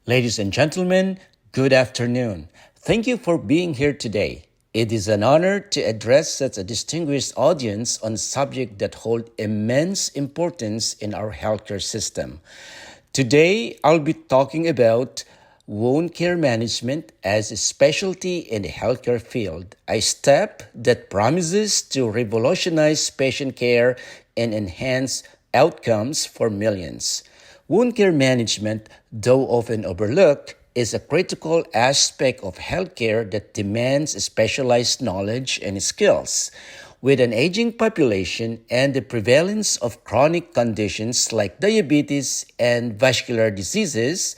Ladies and gentlemen, good afternoon. Thank you for being here today. It is an honor to address such a distinguished audience on a subject that holds immense importance in our healthcare system. Today, I'll be talking about wound care management as a specialty in the healthcare field, a step that promises to revolutionize patient care and enhance outcomes for millions. Wound care management, though often overlooked, is a critical aspect of healthcare that demands specialized knowledge and skills. With an aging population and the prevalence of chronic conditions like diabetes and vascular diseases,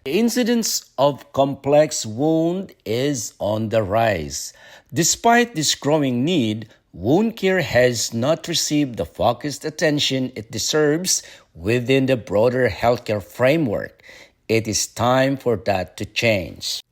the incidence of complex wound is on the rise. Despite this growing need, wound care has not received the focused attention it deserves within the broader healthcare framework. It is time for that to change.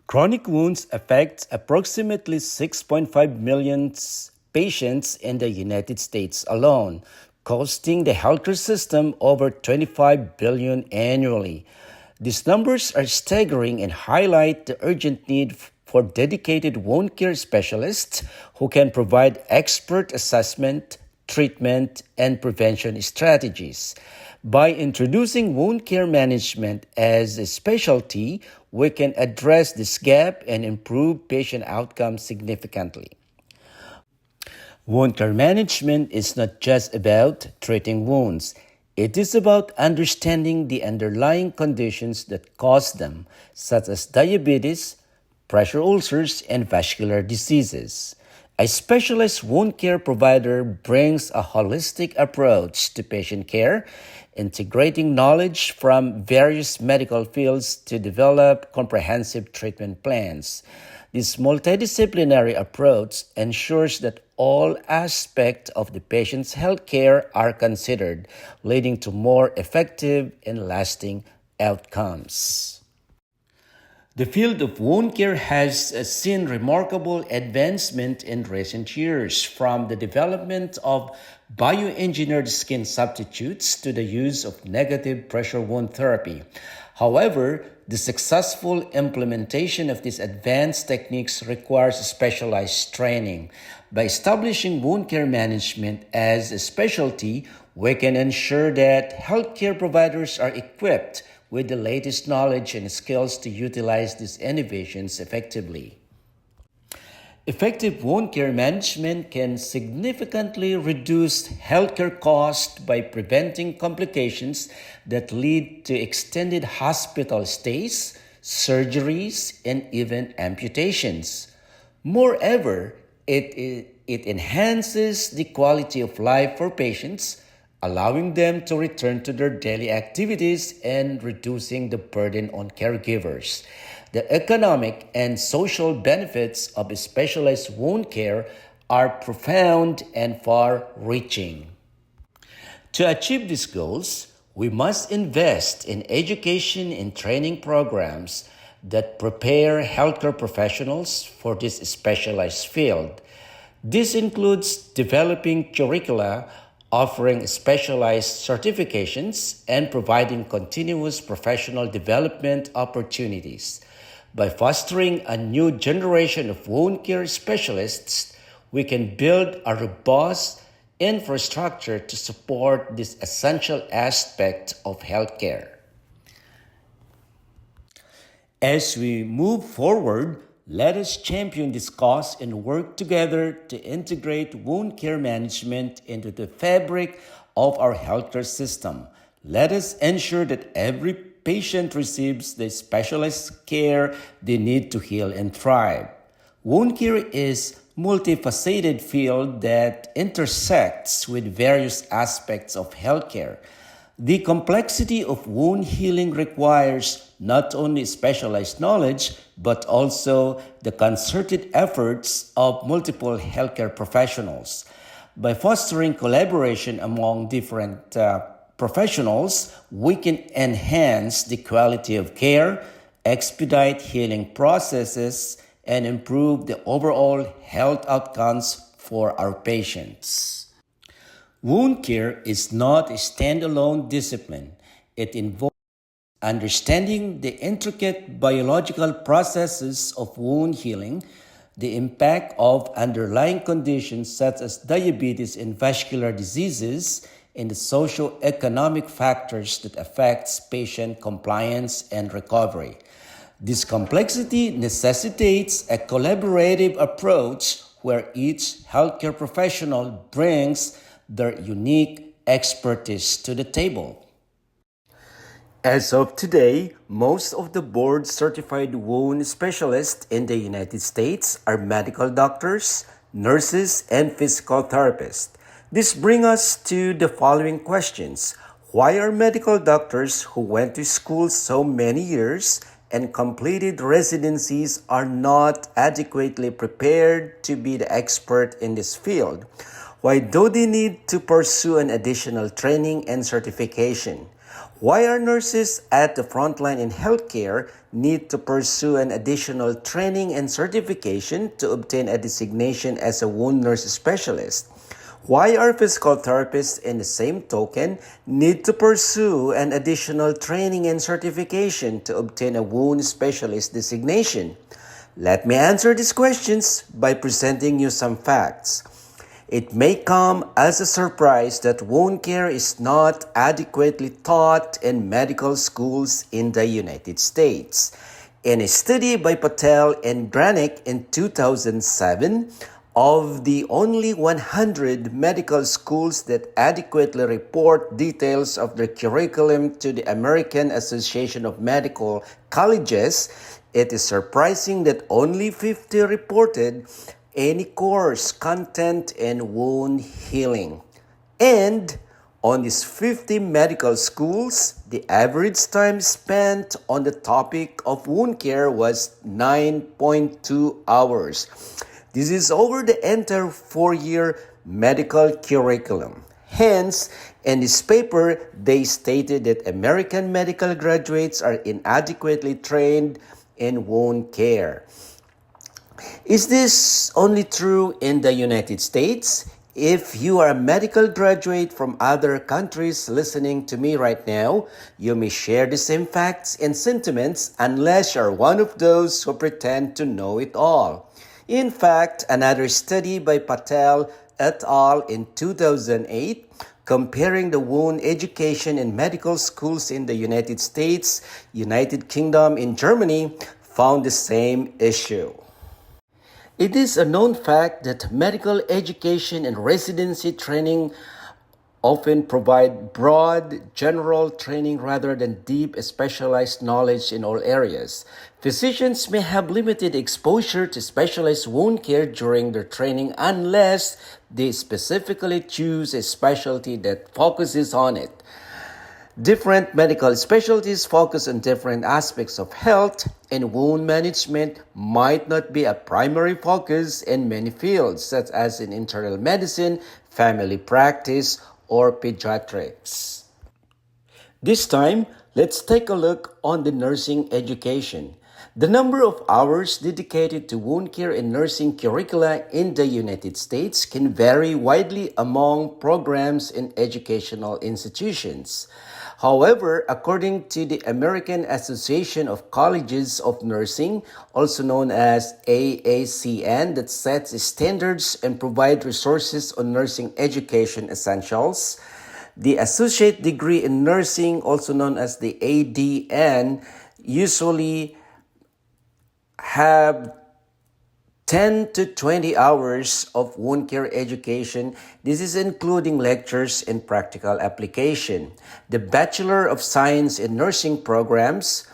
Chronic wounds affect approximately 6.5 million patients in the United States alone, costing the healthcare system over 25 billion annually. These numbers are staggering and highlight the urgent need for dedicated wound care specialists who can provide expert assessment, treatment, and prevention strategies. By introducing wound care management as a specialty, we can address this gap and improve patient outcomes significantly. Wound care management is not just about treating wounds. It is about understanding the underlying conditions that cause them, such as diabetes, pressure ulcers, and vascular diseases. A specialized wound care provider brings a holistic approach to patient care, integrating knowledge from various medical fields to develop comprehensive treatment plans. This multidisciplinary approach ensures that all aspects of the patient's health care are considered, leading to more effective and lasting outcomes. The field of wound care has seen remarkable advancement in recent years, from the development of bioengineered skin substitutes to the use of negative pressure wound therapy. However, the successful implementation of these advanced techniques requires specialized training. By establishing wound care management as a specialty, we can ensure that healthcare providers are equipped with the latest knowledge and skills to utilize these innovations effectively. Effective wound care management can significantly reduce healthcare costs by preventing complications that lead to extended hospital stays, surgeries, and even amputations. Moreover, it enhances the quality of life for patients, allowing them to return to their daily activities and reducing the burden on caregivers. The economic and social benefits of specialized wound care are profound and far reaching. To achieve these goals, we must invest in education and training programs that prepare healthcare professionals for this specialized field. This includes developing curricula, offering specialized certifications, and providing continuous professional development opportunities. By fostering a new generation of wound care specialists, we can build a robust infrastructure to support this essential aspect of healthcare. As we move forward, let us champion this cause and work together to integrate wound care management into the fabric of our healthcare system. Let us ensure that every patient receives the specialized care they need to heal and thrive. Wound care is a multifaceted field that intersects with various aspects of healthcare. The complexity of wound healing requires not only specialized knowledge, but also the concerted efforts of multiple healthcare professionals. By fostering collaboration among different professionals, we can enhance the quality of care, expedite healing processes, and improve the overall health outcomes for our patients. Wound care is not a standalone discipline. It involves Understanding the intricate biological processes of wound healing, the impact of underlying conditions such as diabetes and vascular diseases, and the socio-economic factors that affects patient compliance and recovery. This complexity necessitates a collaborative approach where each healthcare professional brings their unique expertise to the table. As of today, most of the board certified wound specialists in the United States are medical doctors, nurses, and physical therapists. This brings us to the following questions. Why are medical doctors who went to school so many years and completed residencies are not adequately prepared to be the expert in this field? Why do they need to pursue an additional training and certification? Why are nurses at the front line in healthcare need to pursue an additional training and certification to obtain a designation as a wound nurse specialist? Why are physical therapists in the same token need to pursue an additional training and certification to obtain a wound specialist designation? Let me answer these questions by presenting you some facts. It may come as a surprise that wound care is not adequately taught in medical schools in the United States. In a study by Patel and Granick in 2007, of the only 100 medical schools that adequately report details of their curriculum to the American Association of Medical Colleges, it is surprising that only 50 reported any course content in wound healing. And on these 50 medical schools, the average time spent on the topic of wound care was 9.2 hours. This is over the entire 4-year medical curriculum. Hence, in this paper, they stated that American medical graduates are inadequately trained in wound care. Is this only true in the United States? If you are a medical graduate from other countries listening to me right now, you may share the same facts and sentiments unless you're one of those who pretend to know it all. In fact, another study by Patel et al. In 2008, comparing the wound education in medical schools in the United States, United Kingdom, and Germany, found the same issue. It is a known fact that medical education and residency training often provide broad, general training rather than deep, specialized knowledge in all areas. Physicians may have limited exposure to specialized wound care during their training unless they specifically choose a specialty that focuses on it. Different medical specialties focus on different aspects of health, and wound management might not be a primary focus in many fields, such as in internal medicine, family practice, or pediatrics. This time, let's take a look on the nursing education. The number of hours dedicated to wound care and nursing curricula in the United States can vary widely among programs and educational institutions. However, according to the American Association of Colleges of Nursing, also known as AACN, that sets standards and provides resources on nursing education essentials, the associate degree in nursing, also known as the ADN, usually have 10 to 20 hours of wound care education. This is including lectures and practical application. The Bachelor of Science in Nursing programs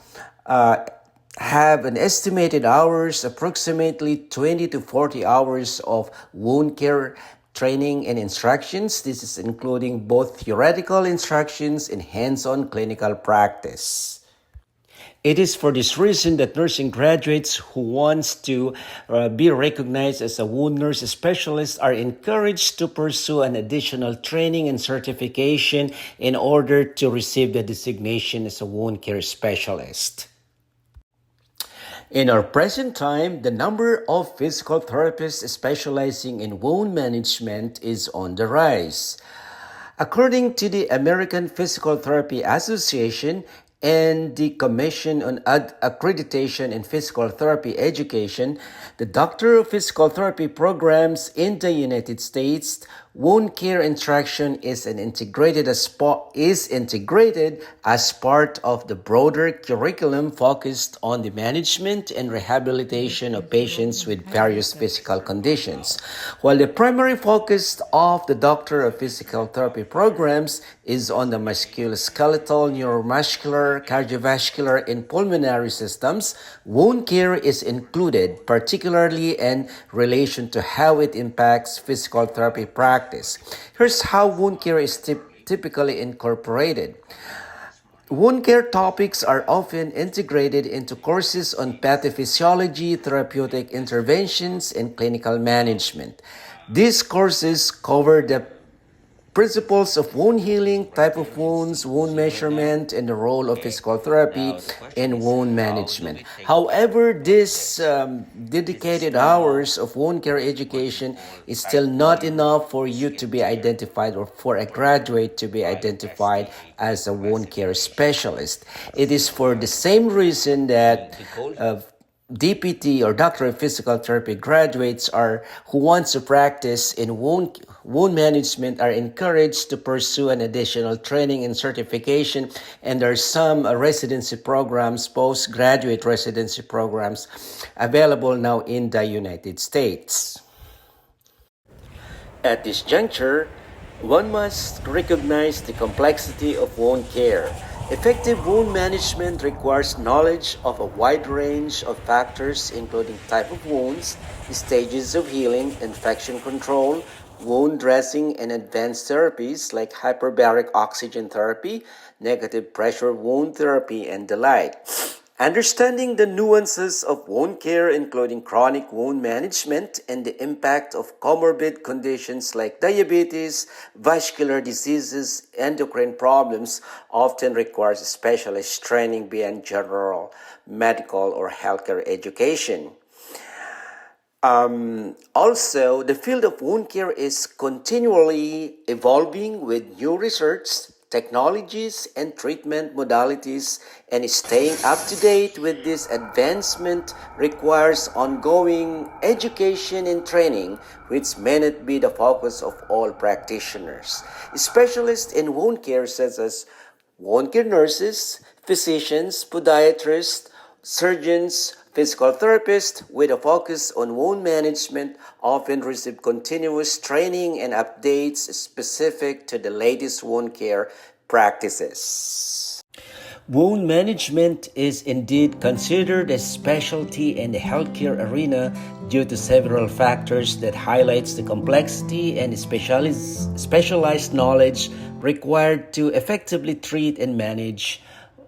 have an estimated hours, approximately 20 to 40 hours of wound care training and instructions. This is including both theoretical instructions and hands-on clinical practice. It is for this reason that nursing graduates who wants to be recognized as a wound nurse specialist are encouraged to pursue an additional training and certification in order to receive the designation as a wound care specialist. In our present time, the number of physical therapists specializing in wound management is on the rise. According to the American Physical Therapy Association, and the Commission on Accreditation in Physical Therapy Education, the Doctor of Physical Therapy programs in the United States, wound care instruction is integrated as part of the broader curriculum focused on the management and rehabilitation of patients with various physical conditions. While the primary focus of the Doctor of Physical Therapy programs is on the musculoskeletal, neuromuscular, cardiovascular, and pulmonary systems, wound care is included, particularly in relation to how it impacts physical therapy practice. Here's how wound care is typically incorporated. Wound care topics are often integrated into courses on pathophysiology, therapeutic interventions, and clinical management. These courses cover the principles of wound healing, type of wounds, wound measurement, and the role of physical therapy in wound management. However, this dedicated hours of wound care education is still not enough for you to be identified or for a graduate to be identified as a wound care specialist. It is for the same reason that DPT or Doctor of Physical Therapy graduates who wants to practice in wound management are encouraged to pursue an additional training and certification, and there are some residency programs, postgraduate residency programs available now in the United States. At this juncture, one must recognize the complexity of wound care. Effective wound management requires knowledge of a wide range of factors including type of wounds, stages of healing, infection control, wound dressing, and advanced therapies like hyperbaric oxygen therapy, negative pressure wound therapy, and the like. Understanding the nuances of wound care, including chronic wound management and the impact of comorbid conditions like diabetes, vascular diseases, endocrine problems, often requires specialist training beyond general medical or healthcare education. Also, the field of wound care is continually evolving with new research, technologies, and treatment modalities, and staying up to date with this advancement requires ongoing education and training, which may not be the focus of all practitioners. Specialists in wound care, such as wound care nurses, physicians, podiatrists, surgeons, physical therapists with a focus on wound management often receive continuous training and updates specific to the latest wound care practices. Wound management is indeed considered a specialty in the healthcare arena due to several factors that highlights the complexity and specialized knowledge required to effectively treat and manage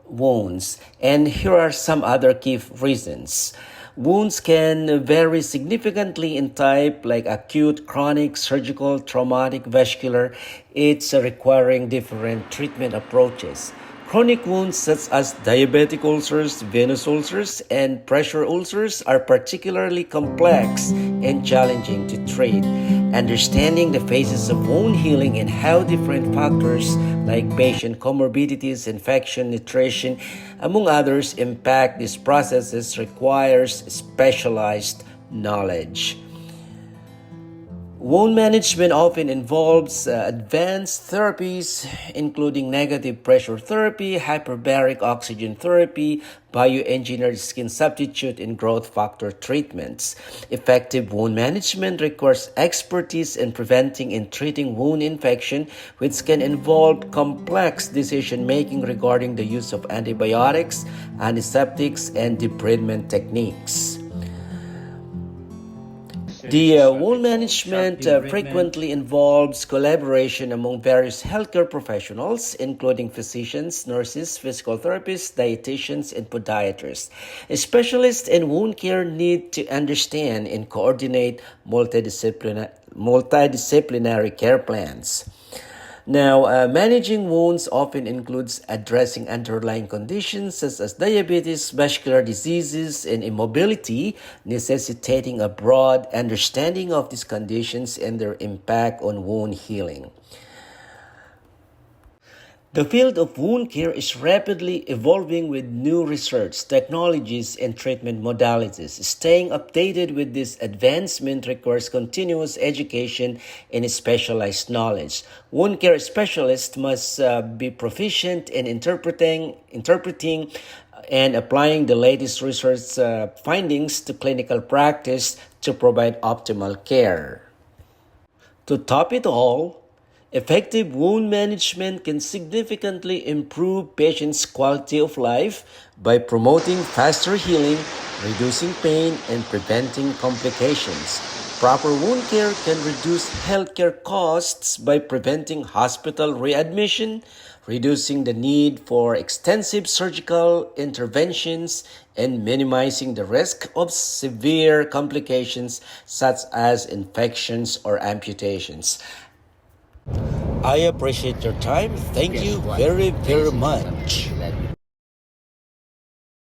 wounds. And here are some other key reasons. Wounds can vary significantly in type, like acute, chronic, surgical, traumatic, vascular. It's requiring different treatment approaches. Chronic wounds such as diabetic ulcers, venous ulcers, and pressure ulcers are particularly complex and challenging to treat. Understanding the phases of wound healing and how different factors like patient comorbidities, infection, nutrition, among others, impact these processes requires specialized knowledge. Wound management often involves advanced therapies, including negative pressure therapy, hyperbaric oxygen therapy, bioengineered skin substitute, and growth factor treatments. Effective wound management requires expertise in preventing and treating wound infection, which can involve complex decision making regarding the use of antibiotics, antiseptics, and debridement techniques. The wound management frequently involves collaboration among various healthcare professionals, including physicians, nurses, physical therapists, dietitians, and podiatrists. Specialists in wound care need to understand and coordinate multidisciplinary care plans. Now, managing wounds often includes addressing underlying conditions such as diabetes, vascular diseases, and immobility, necessitating a broad understanding of these conditions and their impact on wound healing. The field of wound care is rapidly evolving with new research, technologies, and treatment modalities. Staying updated with this advancement requires continuous education and specialized knowledge. Wound care specialists must be proficient in interpreting and applying the latest research findings to clinical practice to provide optimal care. To top it all, effective wound management can significantly improve patients' quality of life by promoting faster healing, reducing pain, and preventing complications. Proper wound care can reduce healthcare costs by preventing hospital readmission, reducing the need for extensive surgical interventions, and minimizing the risk of severe complications such as infections or amputations. I appreciate your time. Thank you very, very much.